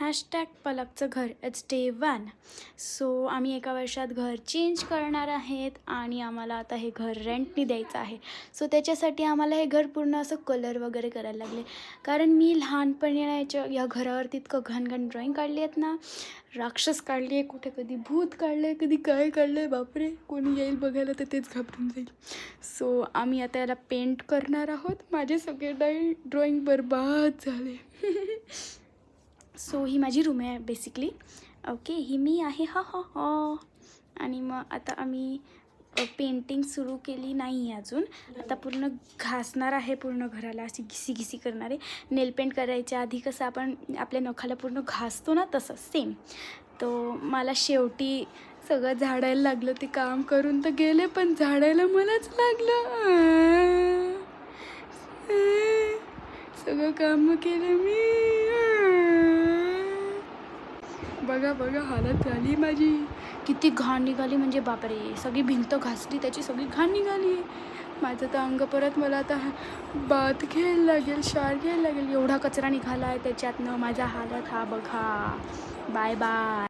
Hashtag पलकचं घर it's day 1. So आम्ही एका वर्षात घर चेंज करणार आहेत आणि आम्हाला आता हे घर रेंटनी द्यायचं आहे. सो त्याच्यासाठी आम्हाला हे घर पूर्ण असं कलर वगैरे करायला लागले, कारण मी लहानपणी या घरावरती इतकं घाण ड्रॉईंग काढली आहेत ना. राक्षस काढली आहे, कुठे कधी भूत काढलं आहे, कधी काय काढलं आहे. बापरे, कोणी येईल बघायला तर तेच घाबरून जाईल. सो आम्ही आता याला पेंट करणार आहोत. माझे सगळे ड्रॉईंग बरबाद झाले. सो ही माझी रूम आहे बेसिकली. ओके, ही मी आहे. हा हा हा. आणि मग आता आम्ही पेंटिंग सुरू केली नाही आहे अजून. आता पूर्ण घासणार आहे, पूर्ण घराला अशी घिसी करणार आहे. नेल पेंट करायच्या आधी कसं आपण आपल्या नखाला पूर्ण घासतो ना, तसं सेम. तो मला शेवटी सगळं झाडायला लागलं. ते काम करून तर गेले, पण झाडायला मलाच लागलं. सगळं काम केलं मी. बघा हालत झाली माझी. किती घाण निघाली म्हणजे बापरे. सगळी भिंत घासली, त्याची सगळी घाण निघाली. माझं तर अंग परत मला आता बाथ घ्यायला लागेल, शावर घ्यायला लागेल. एवढा कचरा निघाला आहे त्याच्यातनं. माझा हालत हा बघा. Bye bye.